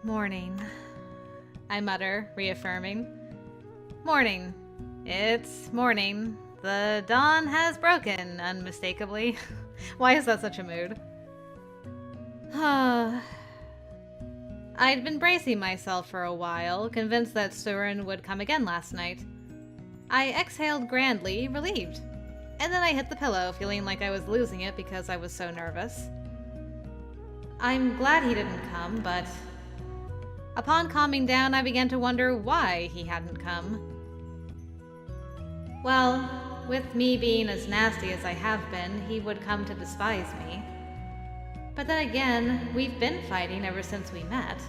Morning, I mutter, reaffirming. Morning. It's morning. The dawn has broken, unmistakably. Why is that such a mood? I'd been bracing myself for a while, convinced that Suren would come again last night. I exhaled grandly, relieved. And then I hit the pillow, feeling like I was losing it because I was so nervous. I'm glad he didn't come, but... Upon calming down, I began to wonder why he hadn't come. Well, with me being as nasty as I have been, he would come to despise me. But then again, we've been fighting ever since we met.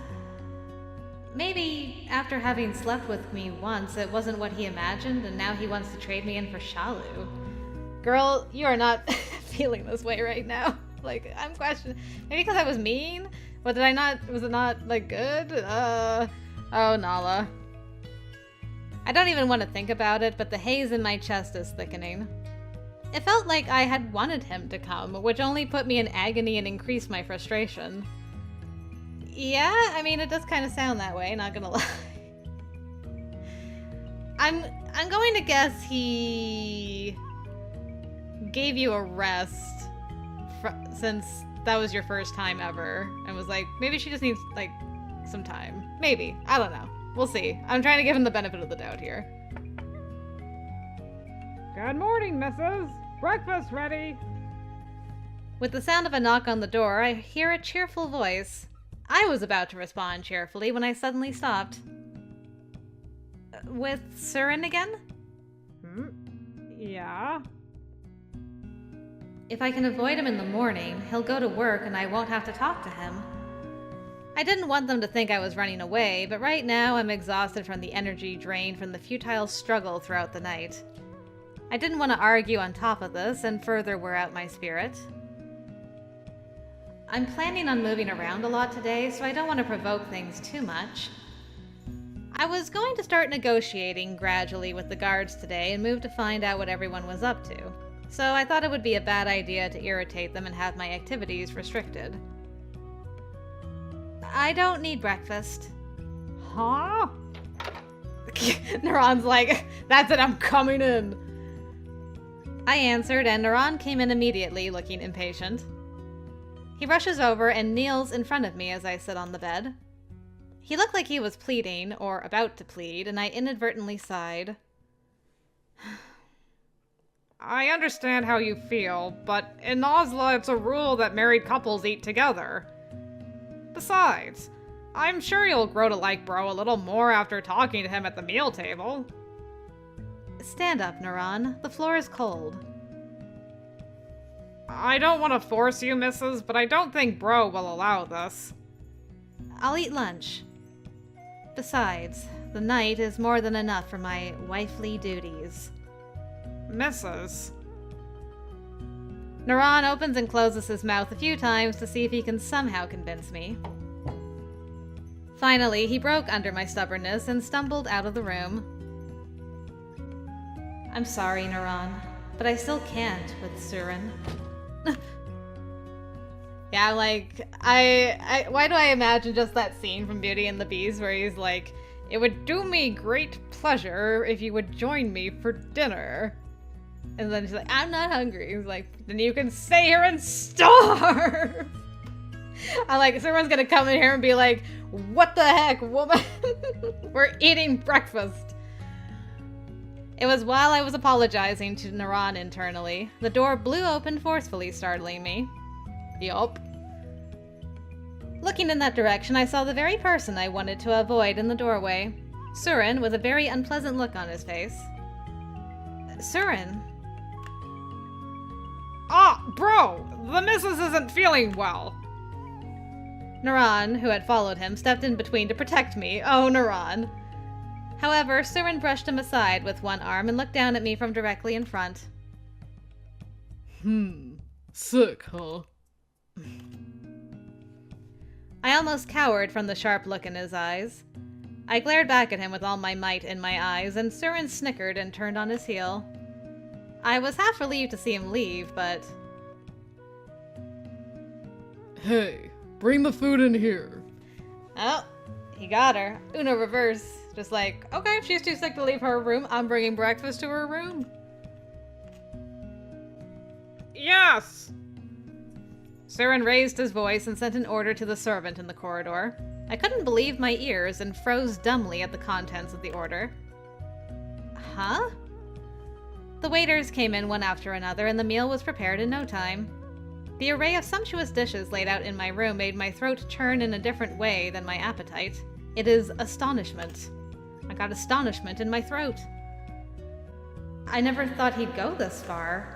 Maybe, after having slept with me once, it wasn't what he imagined, and now he wants to trade me in for Shalu. Girl, you are not feeling this way right now. Like, I'm questioning. Maybe because I was mean? But did I not, was it not, like, good? Oh, Naala. I don't even want to think about it, but the haze in my chest is thickening. It felt like I had wanted him to come, which only put me in agony and increased my frustration. Yeah, I mean, it does kind of sound that way, not gonna lie. I'm going to guess he gave you a rest since that was your first time ever, and was like, maybe she just needs, like, some time. Maybe. I don't know. We'll see. I'm trying to give him the benefit of the doubt here. Good morning, missus. Breakfast ready. With the sound of a knock on the door, I hear a cheerful voice. I was about to respond cheerfully when I suddenly stopped. With Suren again? Yeah? If I can avoid him in the morning, he'll go to work and I won't have to talk to him. I didn't want them to think I was running away, but right now I'm exhausted from the energy drained from the futile struggle throughout the night. I didn't want to argue on top of this and further wear out my spirit. I'm planning on moving around a lot today, so I don't want to provoke things too much. I was going to start negotiating gradually with the guards today and move to find out what everyone was up to, so I thought it would be a bad idea to irritate them and have my activities restricted. I don't need breakfast. Huh? Naran's like, that's it, I'm coming in. I answered, and Naran came in immediately, looking impatient. He rushes over and kneels in front of me as I sit on the bed. He looked like he was pleading, or about to plead, and I inadvertently sighed. I understand how you feel, but in Nasla it's a rule that married couples eat together. Besides, I'm sure you'll grow to like Bro a little more after talking to him at the meal table. Stand up, Naran. The floor is cold. I don't want to force you, missus, but I don't think Bro will allow this. I'll eat lunch. Besides, the night is more than enough for my wifely duties. Missus. Naran opens and closes his mouth a few times to see if he can somehow convince me. Finally, he broke under my stubbornness and stumbled out of the room. I'm sorry, Naran, but I still can't with Suren. Yeah, like, why do I imagine just that scene from Beauty and the Beast where he's like, it would do me great pleasure if you would join me for dinner. And then she's like, I'm not hungry. He's like, then you can stay here and starve. I like, someone's gonna come in here and be like, what the heck, woman? We're eating breakfast. It was while I was apologizing to Naran internally. The door blew open forcefully, startling me. Yup. Looking in that direction, I saw the very person I wanted to avoid in the doorway. Suren, with a very unpleasant look on his face. Suren? Ah, Bro! The missus isn't feeling well. Naran, who had followed him, stepped in between to protect me. Oh, Naran. However, Suren brushed him aside with one arm and looked down at me from directly in front. Sick, huh? I almost cowered from the sharp look in his eyes. I glared back at him with all my might in my eyes, and Suren snickered and turned on his heel. I was half relieved to see him leave, but... Hey, bring the food in here. Oh, He got her. Uno reverse. Just like, okay, if she's too sick to leave her room, I'm bringing breakfast to her room. Yes! Suren raised his voice and sent an order to the servant in the corridor. I couldn't believe my ears and froze dumbly at the contents of the order. Huh? The waiters came in one after another, and the meal was prepared in no time. The array of sumptuous dishes laid out in my room made my throat churn in a different way than my appetite. It is astonishment. I got astonishment in my throat. I never thought he'd go this far.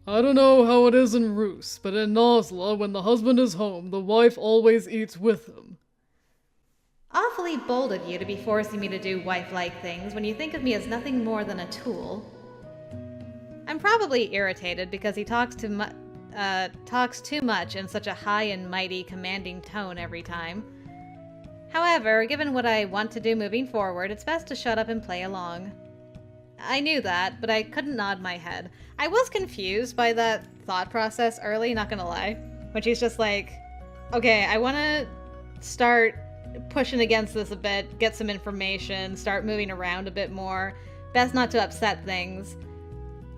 I don't know how it is in Roos, but in Nasla, when the husband is home, the wife always eats with him. Awfully bold of you to be forcing me to do wife-like things when you think of me as nothing more than a tool. I'm probably irritated because he talks too much in such a high and mighty, commanding tone every time. However, given what I want to do moving forward, it's best to shut up and play along. I knew that, but I couldn't nod my head. I was confused by that thought process early, not gonna lie. When she's just like, okay, I wanna start pushing against this a bit, get some information, start moving around a bit more. Best not to upset things.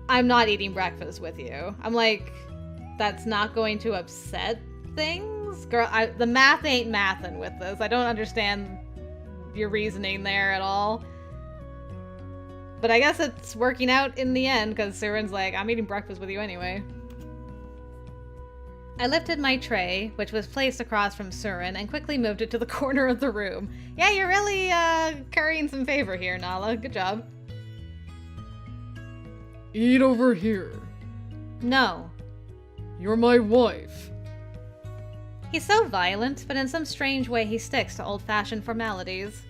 I'm not eating breakfast with you. I'm like, that's not going to upset things? Girl, the math ain't mathin' with this. I don't understand your reasoning there at all. But I guess it's working out in the end, because Suren's like, I'm eating breakfast with you anyway. I lifted my tray, which was placed across from Suren, and quickly moved it to the corner of the room. Yeah, you're really currying some favor here, Naala. Good job. Eat over here. No. You're my wife. He's so violent, but in some strange way he sticks to old-fashioned formalities.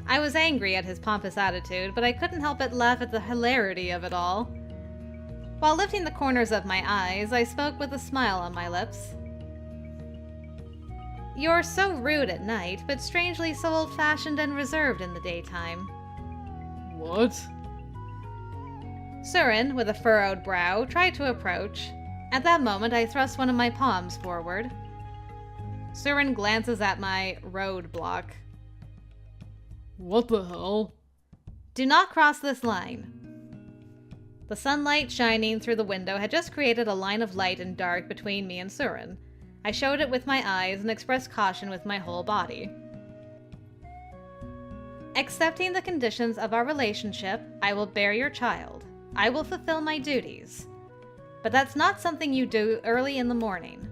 I was angry at his pompous attitude, but I couldn't help but laugh at the hilarity of it all. While lifting the corners of my eyes, I spoke with a smile on my lips. You're so rude at night, but strangely so old-fashioned and reserved in the daytime. What? Suren, with a furrowed brow, tried to approach. At that moment, I thrust one of my palms forward. Suren glances at my roadblock. What the hell? Do not cross this line. The sunlight shining through the window had just created a line of light and dark between me and Suren. I showed it with my eyes and expressed caution with my whole body. Accepting the conditions of our relationship, I will bear your child. I will fulfill my duties. But that's not something you do early in the morning.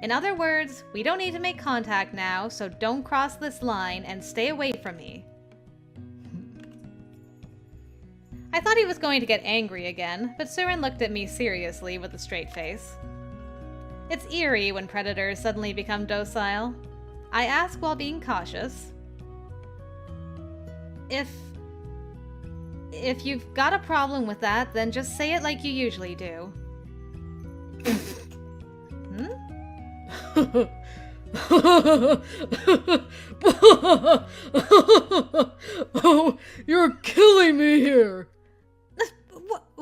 In other words, we don't need to make contact now, so don't cross this line and stay away from me. I thought he was going to get angry again, but Suren looked at me seriously with a straight face. It's eerie when predators suddenly become docile. I ask while being cautious. If you've got a problem with that, then just say it like you usually do. Oh, you're killing me here!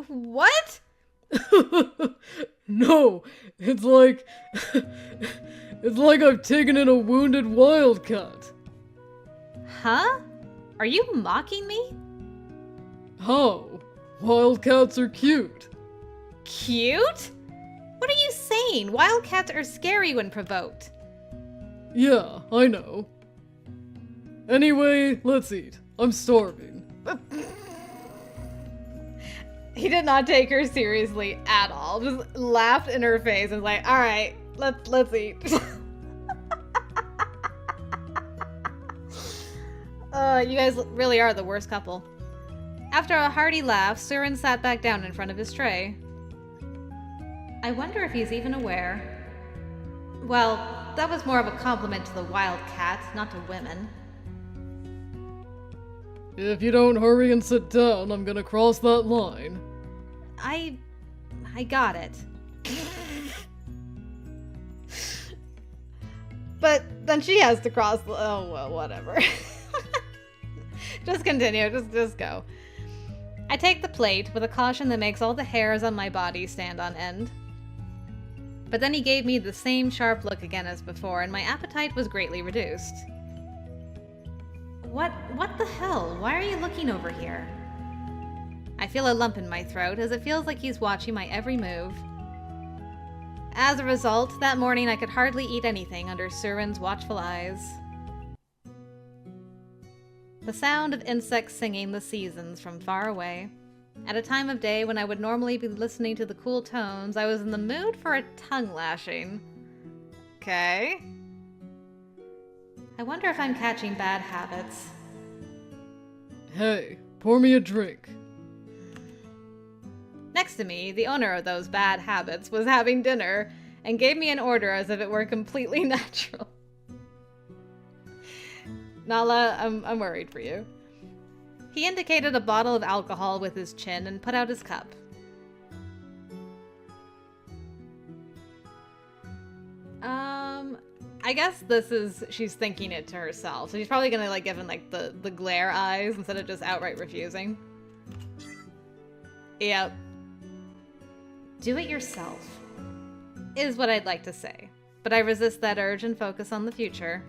What? No, it's like I've taken in a wounded wildcat. Huh? Are you mocking me? How? Wildcats are cute. Cute? What are you saying? Wildcats are scary when provoked. Yeah, I know. Anyway, let's eat. I'm starving. He did not take her seriously at all. Just laughed in her face and was like, all right, let's eat. You guys really are the worst couple. After a hearty laugh, Suren sat back down in front of his tray. I wonder if he's even aware. Well, that was more of a compliment to the wildcat, not to women. If you don't hurry and sit down, I'm gonna cross that line. I got it. But then she has to cross the... Oh, well, whatever. Just continue. Just go. I take the plate with a caution that makes all the hairs on my body stand on end. But then he gave me the same sharp look again as before, and my appetite was greatly reduced. What the hell? Why are you looking over here? I feel a lump in my throat, as it feels like he's watching my every move. As a result, that morning I could hardly eat anything under Suren's watchful eyes. The sound of insects singing the seasons from far away. At a time of day when I would normally be listening to the cool tones, I was in the mood for a tongue lashing. Okay. I wonder if I'm catching bad habits. Hey, pour me a drink. Next to me, the owner of those bad habits was having dinner and gave me an order as if it were completely natural. Naala, I'm worried for you. He indicated a bottle of alcohol with his chin and put out his cup. I guess she's thinking it to herself. So she's probably gonna like give him like the glare eyes instead of just outright refusing. Yep. Do it yourself, is what I'd like to say. But I resist that urge and focus on the future.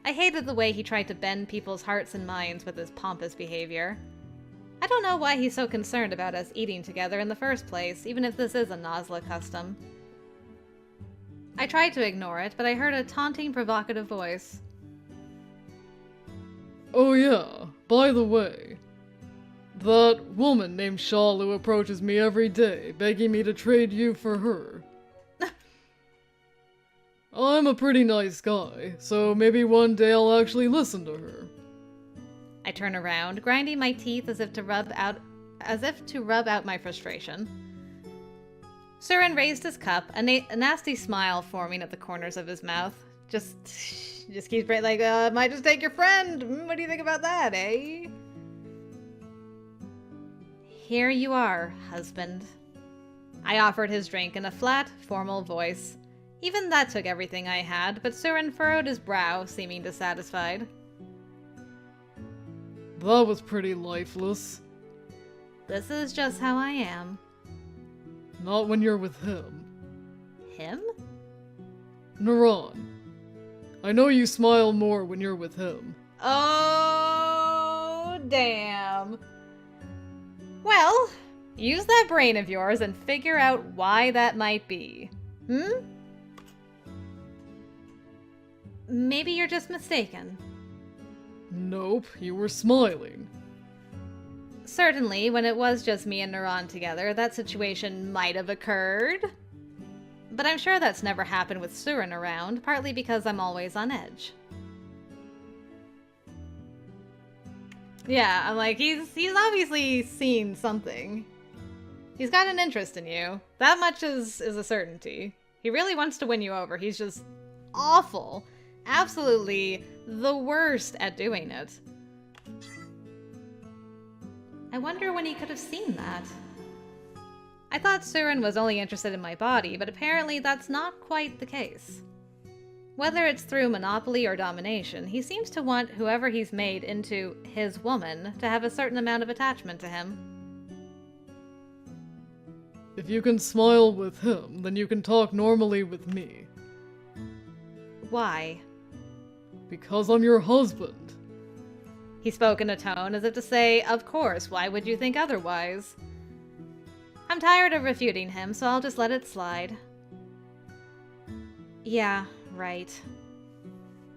I hated the way he tried to bend people's hearts and minds with his pompous behavior. I don't know why he's so concerned about us eating together in the first place, even if this is a Nasla custom. I tried to ignore it, but I heard a taunting, provocative voice. Oh yeah, by the way, that woman named Shalu approaches me every day, begging me to trade you for her. I'm a pretty nice guy, so maybe one day I'll actually listen to her. I turn around, grinding my teeth as if to rub out my frustration. Suren raised his cup, a nasty smile forming at the corners of his mouth. Just keeps right like, might just take your friend. What do you think about that, eh? Here you are, husband. I offered his drink in a flat, formal voice. Even that took everything I had, but Suren furrowed his brow, seeming dissatisfied. That was pretty lifeless. This is just how I am. Not when you're with him. Him? Naran. I know you smile more when you're with him. Oh, damn. Well, use that brain of yours and figure out why that might be. Maybe you're just mistaken. Nope, you were smiling. Certainly, when it was just me and Naran together, that situation might have occurred. But I'm sure that's never happened with Suren around, partly because I'm always on edge. Yeah, I'm like, he's obviously seen something. He's got an interest in you. That much is a certainty. He really wants to win you over. He's just awful. Absolutely the worst at doing it. I wonder when he could have seen that. I thought Suren was only interested in my body, but apparently that's not quite the case. Whether it's through monopoly or domination, he seems to want whoever he's made into his woman to have a certain amount of attachment to him. If you can smile with him, then you can talk normally with me. Why? Because I'm your husband. He spoke in a tone as if to say, of course, why would you think otherwise? I'm tired of refuting him, so I'll just let it slide. Yeah, right.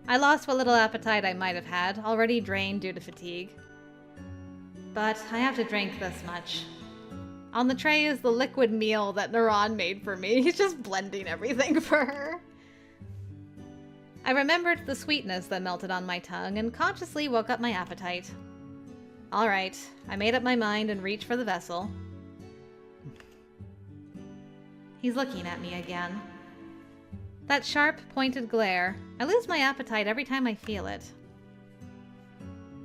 I lost what little appetite I might have had, already drained due to fatigue. But I have to drink this much. On the tray is the liquid meal that Naran made for me. He's just blending everything for her. I remembered the sweetness that melted on my tongue and consciously woke up my appetite. All right, I made up my mind and reached for the vessel. He's looking at me again. That sharp, pointed glare. I lose my appetite every time I feel it.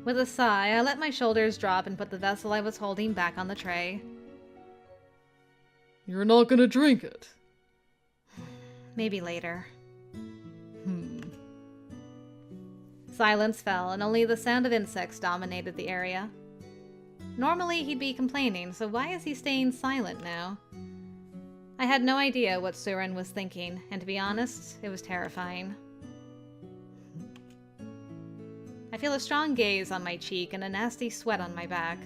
With a sigh, I let my shoulders drop and put the vessel I was holding back on the tray. You're not gonna drink it. Maybe later. Silence fell, and only the sound of insects dominated the area. Normally he'd be complaining, so why is he staying silent now? I had no idea what Suren was thinking, and to be honest, it was terrifying. I feel a strong gaze on my cheek and a nasty sweat on my back.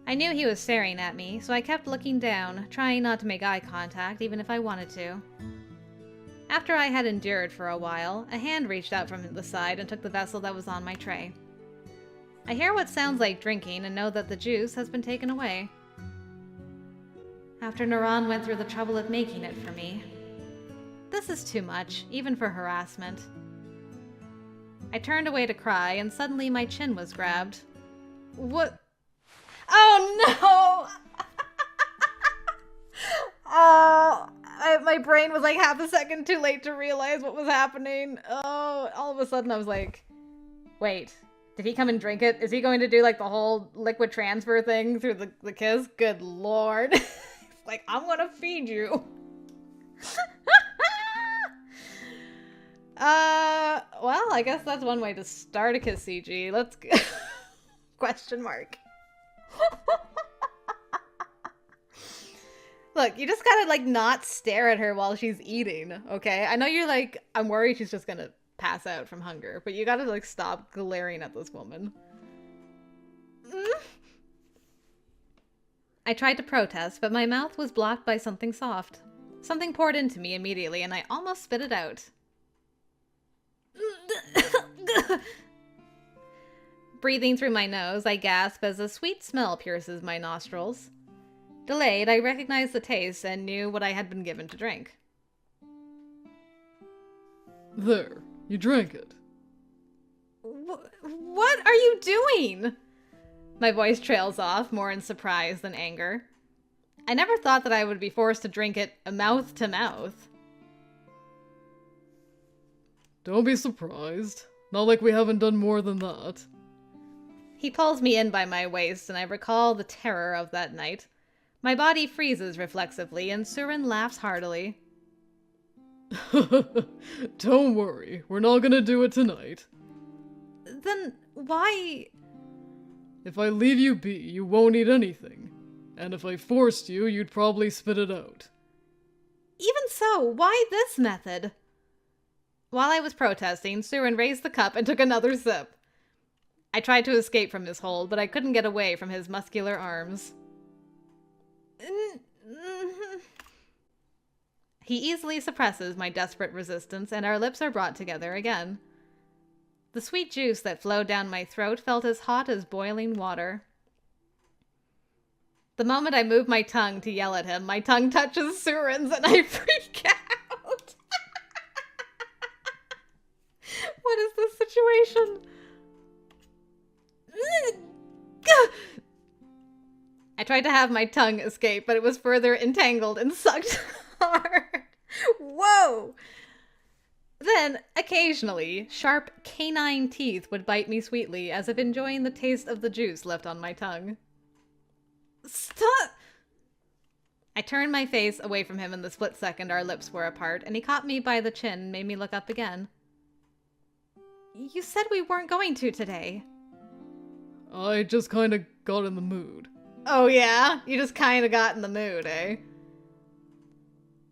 I knew he was staring at me, so I kept looking down, trying not to make eye contact even if I wanted to. After I had endured for a while, a hand reached out from the side and took the vessel that was on my tray. I hear what sounds like drinking and know that the juice has been taken away. After Naran went through the trouble of making it for me. This is too much, even for harassment. I turned away to cry, and suddenly my chin was grabbed. What? Oh no! My brain was like half a second too late to realize what was happening. Oh, all of a sudden I was like, wait, did he come and drink it? Is he going to do like the whole liquid transfer thing through the kiss? Good lord. Like, I'm gonna feed you. Well, I guess that's one way to start a kiss, CG. Let's go. Question mark. Look, you just gotta, like, not stare at her while she's eating, okay? I know you're like, I'm worried she's just gonna pass out from hunger, but you gotta, like, stop glaring at this woman. I tried to protest, but my mouth was blocked by something soft. Something poured into me immediately, and I almost spit it out. Breathing through my nose, I gasp as a sweet smell pierces my nostrils. Delayed, I recognized the taste and knew what I had been given to drink. There, you drank it. What are you doing? My voice trails off, more in surprise than anger. I never thought that I would be forced to drink it mouth to mouth. Don't be surprised. Not like we haven't done more than that. He pulls me in by my waist, and I recall the terror of that night. My body freezes reflexively, and Suren laughs heartily. Don't worry, we're not gonna do it tonight. Then why... If I leave you be, you won't eat anything. And if I forced you, you'd probably spit it out. Even so, why this method? While I was protesting, Suren raised the cup and took another sip. I tried to escape from his hold, but I couldn't get away from his muscular arms. He easily suppresses my desperate resistance, and our lips are brought together again. The sweet juice that flowed down my throat felt as hot as boiling water. The moment I move my tongue to yell at him, my tongue touches Suren's and I freak out. What is this situation? I tried to have my tongue escape, but it was further entangled and sucked hard. Whoa! Then, occasionally, sharp canine teeth would bite me sweetly, as if enjoying the taste of the juice left on my tongue. Stop! I turned my face away from him in the split second our lips were apart, and he caught me by the chin and made me look up again. You said we weren't going to today. I just kinda got in the mood. Oh yeah? You just kinda got in the mood, eh?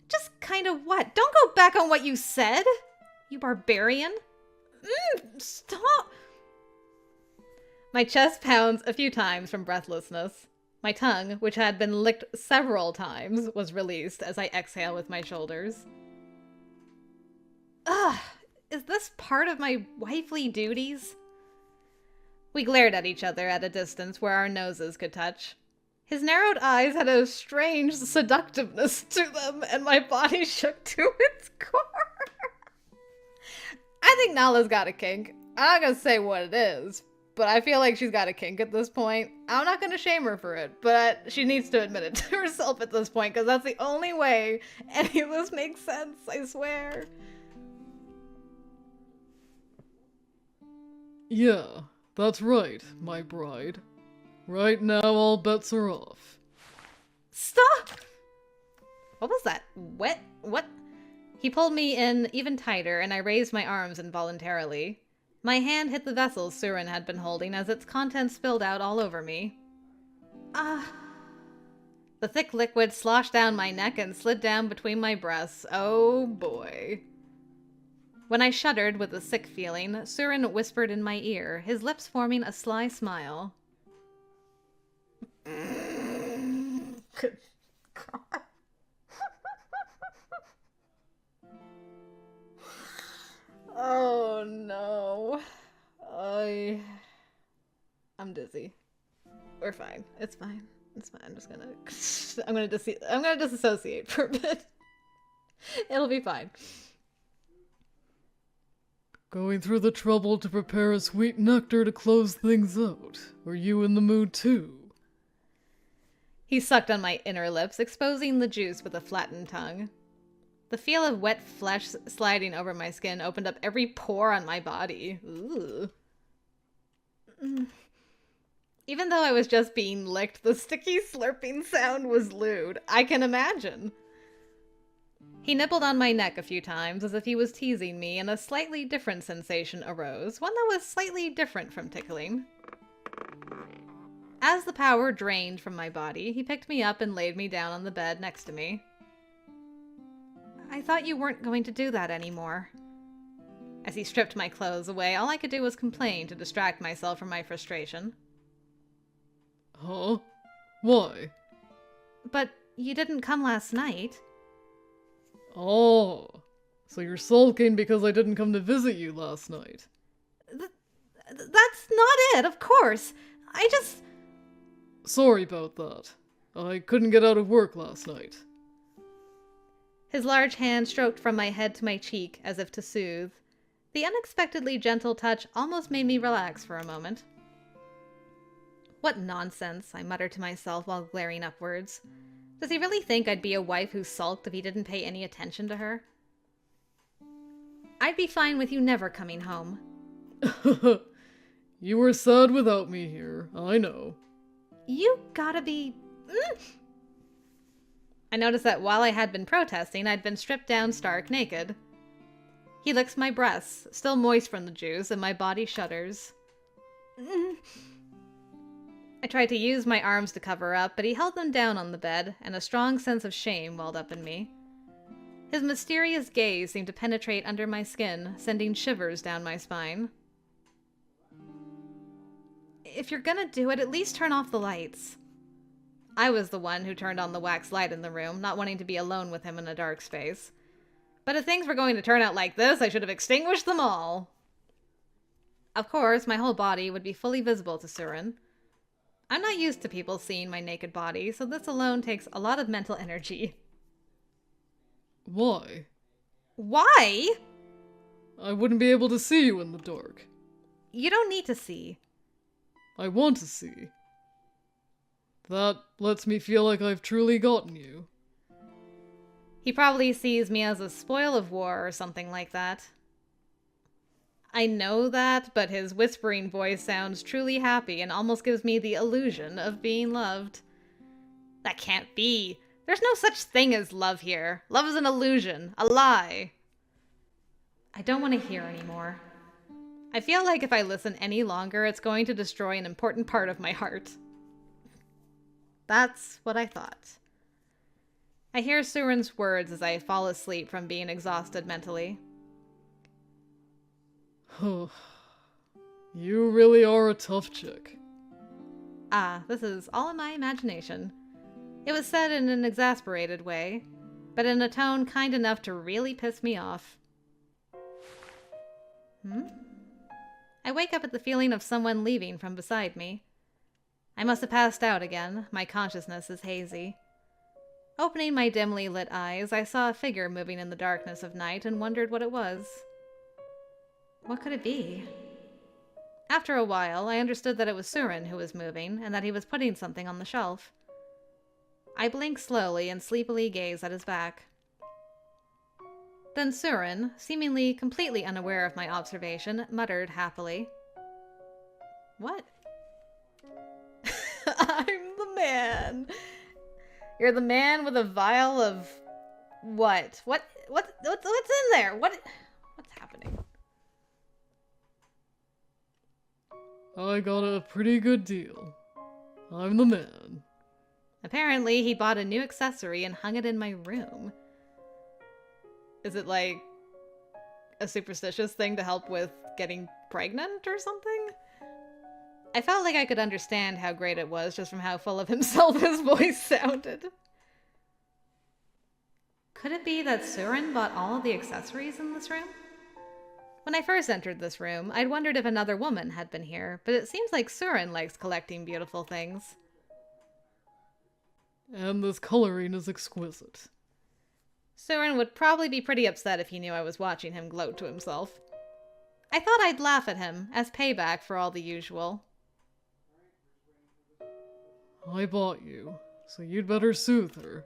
Just kinda what? Don't go back on what you said! You barbarian! Stop! My chest pounds a few times from breathlessness. My tongue, which had been licked several times, was released as I exhale with my shoulders. Ugh! Is this part of my wifely duties? We glared at each other at a distance where our noses could touch. His narrowed eyes had a strange seductiveness to them, and my body shook to its core. I think Naala's got a kink. I'm not gonna say what it is, but I feel like she's got a kink at this point. I'm not gonna shame her for it, but she needs to admit it to herself at this point, because that's the only way any of this makes sense, I swear. Yeah, that's right, my bride. Right now, all bets are off. Stop! What was that? What? He pulled me in even tighter, and I raised my arms involuntarily. My hand hit the vessel Suren had been holding as its contents spilled out all over me. The thick liquid sloshed down my neck and slid down between my breasts. Oh boy. When I shuddered with a sick feeling, Suren whispered in my ear, his lips forming a sly smile. Good God. Oh no. I'm dizzy. We're fine. It's fine. It's fine. I'm gonna disassociate for a bit. It'll be fine. Going through the trouble to prepare a sweet nectar to close things out. Were you in the mood too? He sucked on my inner lips, exposing the juice with a flattened tongue. The feel of wet flesh sliding over my skin opened up every pore on my body. Ooh. Even though I was just being licked, the sticky slurping sound was lewd. I can imagine. He nibbled on my neck a few times as if he was teasing me, and a slightly different sensation arose, one that was slightly different from tickling. As the power drained from my body, he picked me up and laid me down on the bed next to me. I thought you weren't going to do that anymore. As he stripped my clothes away, all I could do was complain to distract myself from my frustration. Huh? Why? But you didn't come last night. Oh, so you're sulking because I didn't come to visit you last night. That's not it, of course. Sorry about that. I couldn't get out of work last night. His large hand stroked from my head to my cheek, as if to soothe. The unexpectedly gentle touch almost made me relax for a moment. What nonsense, I muttered to myself while glaring upwards. Does he really think I'd be a wife who sulked if he didn't pay any attention to her? I'd be fine with you never coming home. You were sad without me here, I know. You gotta be... I noticed that while I had been protesting, I'd been stripped down stark naked. He licks my breasts, still moist from the juice, and my body shudders. I tried to use my arms to cover up, but he held them down on the bed, and a strong sense of shame welled up in me. His mysterious gaze seemed to penetrate under my skin, sending shivers down my spine. If you're gonna do it, at least turn off the lights. I was the one who turned on the wax light in the room, not wanting to be alone with him in a dark space. But if things were going to turn out like this, I should have extinguished them all. Of course, my whole body would be fully visible to Suren. I'm not used to people seeing my naked body, so this alone takes a lot of mental energy. Why? Why? I wouldn't be able to see you in the dark. You don't need to see. I want to see. That lets me feel like I've truly gotten you. He probably sees me as a spoil of war or something like that. I know that, but his whispering voice sounds truly happy and almost gives me the illusion of being loved. That can't be. There's no such thing as love here. Love is an illusion, a lie. I don't want to hear anymore. I feel like if I listen any longer, it's going to destroy an important part of my heart. That's what I thought. I hear Suren's words as I fall asleep from being exhausted mentally. You really are a tough chick. Ah, this is all in my imagination. It was said in an exasperated way, but in a tone kind enough to really piss me off. I wake up at the feeling of someone leaving from beside me. I must have passed out again. My consciousness is hazy. Opening my dimly lit eyes, I saw a figure moving in the darkness of night and wondered what it was. What could it be? After a while, I understood that it was Suren who was moving, and that he was putting something on the shelf. I blinked slowly and sleepily gazed at his back. Then Suren, seemingly completely unaware of my observation, muttered happily. What? I'm the man. You're the man with a vial of... what? What's in there? What's happening? I got a pretty good deal. I'm the man. Apparently, he bought a new accessory and hung it in my room. Is it like a superstitious thing to help with getting pregnant or something? I felt like I could understand how great it was just from how full of himself his voice sounded. Could it be that Suren bought all of the accessories in this room? When I first entered this room, I'd wondered if another woman had been here, but it seems like Suren likes collecting beautiful things. And this coloring is exquisite. Suren would probably be pretty upset if he knew I was watching him gloat to himself. I thought I'd laugh at him, as payback for all the usual. I bought you, so you'd better soothe her.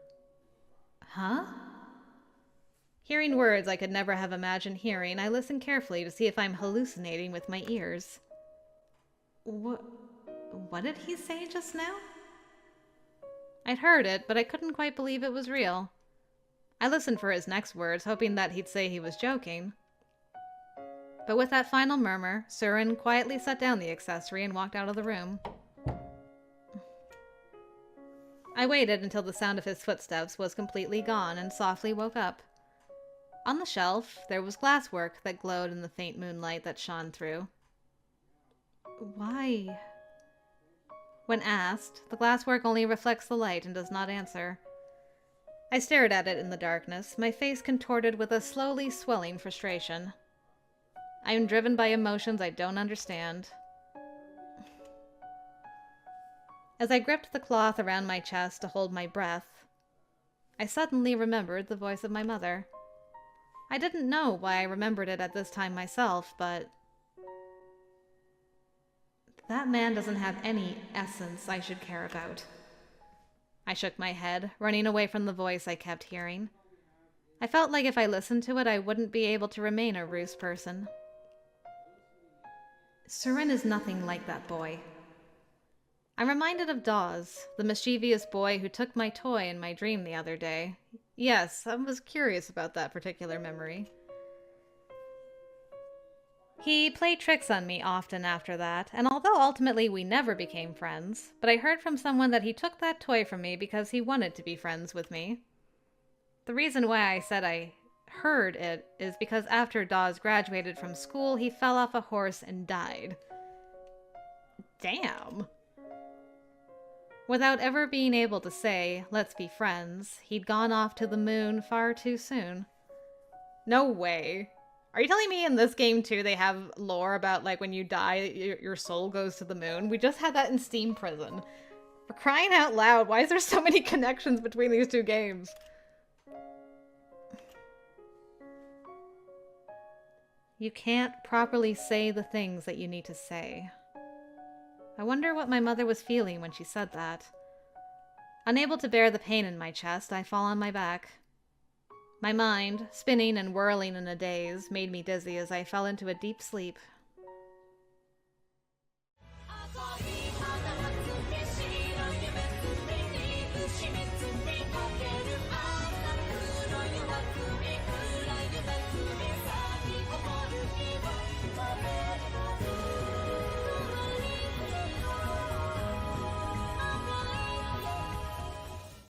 Huh? Hearing words I could never have imagined hearing, I listened carefully to see if I'm hallucinating with my ears. What did he say just now? I'd heard it, but I couldn't quite believe it was real. I listened for his next words, hoping that he'd say he was joking. But with that final murmur, Suren quietly set down the accessory and walked out of the room. I waited until the sound of his footsteps was completely gone and softly woke up. On the shelf, there was glasswork that glowed in the faint moonlight that shone through. Why? When asked, the glasswork only reflects the light and does not answer. I stared at it in the darkness, my face contorted with a slowly swelling frustration. I am driven by emotions I don't understand. As I gripped the cloth around my chest to hold my breath, I suddenly remembered the voice of my mother. I didn't know why I remembered it at this time myself, but that man doesn't have any essence I should care about. I shook my head, running away from the voice I kept hearing. I felt like if I listened to it, I wouldn't be able to remain a Roos person. Suren is nothing like that boy. I'm reminded of Dawes, the mischievous boy who took my toy in my dream the other day. Yes, I was curious about that particular memory. He played tricks on me often after that, and although ultimately we never became friends, but I heard from someone that he took that toy from me because he wanted to be friends with me. The reason why I said I heard it is because after Dawes graduated from school, he fell off a horse and died. Damn. Without ever being able to say, let's be friends, he'd gone off to the moon far too soon. No way. Are you telling me in this game too they have lore about like when you die, your soul goes to the moon? We just had that in Steam Prison. For crying out loud, why is there so many connections between these two games? You can't properly say the things that you need to say. I wonder what my mother was feeling when she said that. Unable to bear the pain in my chest, I fall on my back. My mind, spinning and whirling in a daze, made me dizzy as I fell into a deep sleep,